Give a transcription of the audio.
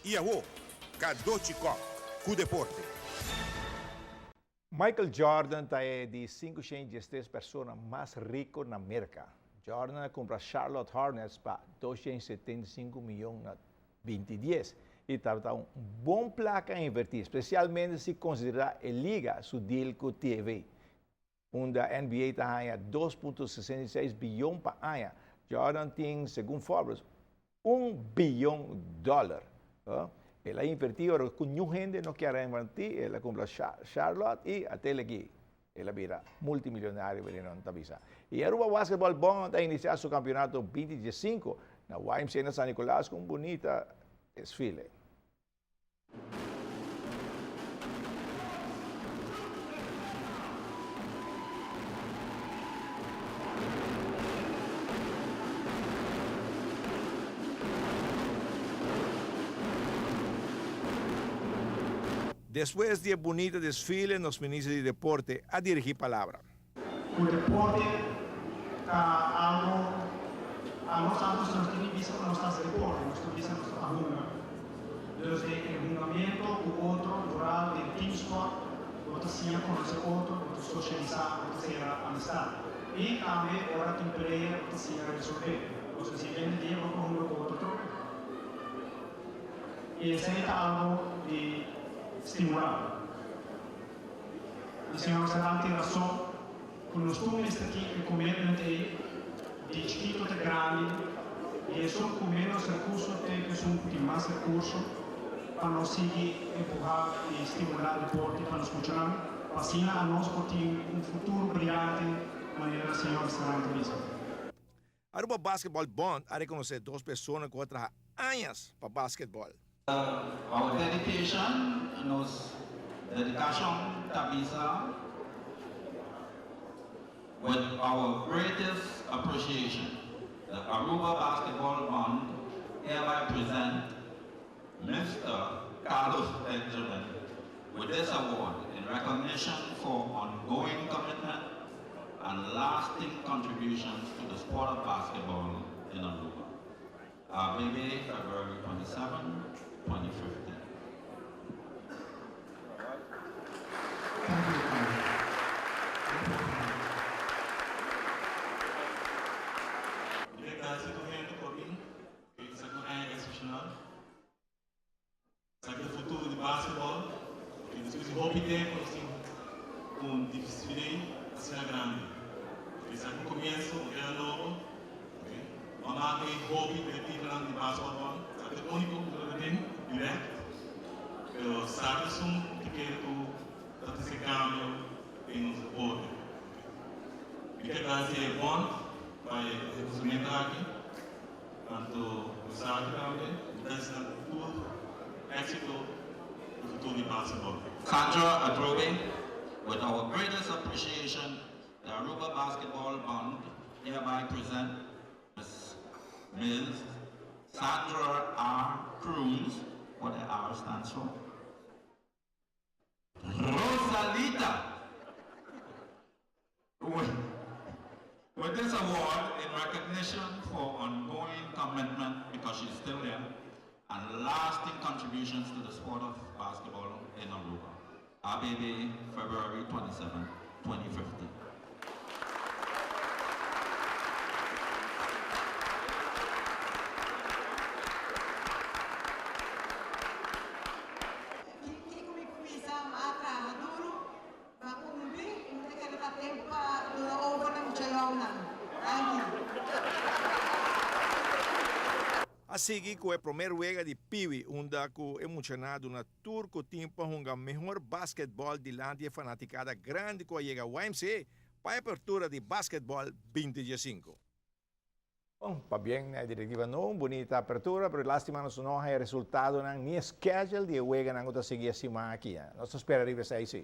Iawo, Cadochi Kock, com Deporte. Michael Jordan é de 503 pessoas mais ricas na América. Jordan compra Charlotte Hornets para 275 milhões na 2010. E está bom placa a invertir, especialmente se considerar a liga su deal com TV. Onde a NBA está a 2,66 bilhões por ano. Jordan tem, segundo Forbes, $1 bilhão. Ela invertiu, com nenhuma gente não quer invertir, ela compra Charlotte e até aqui. Ela vira multimilionária, não está. E a Aruba Basketball Bond a iniciar seu campeonato 2015 na YMCA na San Nicolás com um bonita desfile. Depois de bonito desfile, nos ministros de Deporte a dirigir palavra. O Deporte está algo, a nós temos visto para nós deporte, nós temos visto nossa arruma. Desde o fundamento, o outro, rural, de team sport, outra sim conhecer outro, outra socializar, outra ser amistade. E também, agora tem player, outra sim resolver. Ou seja, se vem de dia, vou com um outro. E esse é algo de estimular. A senhora Serrano tem razão, quando nós estamos aqui em comendo de chiquito até grande, e são com menos recursos, que são com mais recursos, para nós seguir, empurrar e estimular o deporte para nós continuar, para assim a nós ter um futuro brilhante, de maneira a senhora Serrano mesmo. Aruba Basketball Bond a reconhecer duas pessoas que trabalham anos para basquetebol. Our dedication, nos dedication tabisa with our greatest appreciation, the Aruba Basketball Bond hereby present Mr. Carlos Benjamin with this award in recognition for ongoing commitment and lasting contributions to the sport of basketball in Aruba. Baby, February 27, 2015. Futuro de basquetebol, que depois de hobby tempo, assim, um difícil assim é grande. Isso é no começo, é novo. Mamãe tem hobby de tipo de basquetebol, sabe o único que tem direto. Pero sabe que quer tu esse cambio em nos suporte. E que é bom, vai experimentar aqui, tanto o sabe também, então tudo. Sandra Adrobe, with our greatest appreciation, the Aruba Basketball Bond hereby present Ms. Sandra R. Cruz, what the R stands for. Rosalita, with this award in recognition for ongoing commitment, because she's still there, and lasting contributions to the sport of basketball in Aruba. ABB, February 27, 2015. A seguir, com a primeira vez de Piwi, onde é emocionado na tour que tempo com o melhor basquetebol de Lândia fanaticada grande que chega ao YMCA para a Apertura de basquetebol 2015. Bom, para bem, a diretiva não, bonita apertura, mas lástima não há resultado nem schedule de juega não está seguir assim aqui. Nós esperamos aí sim.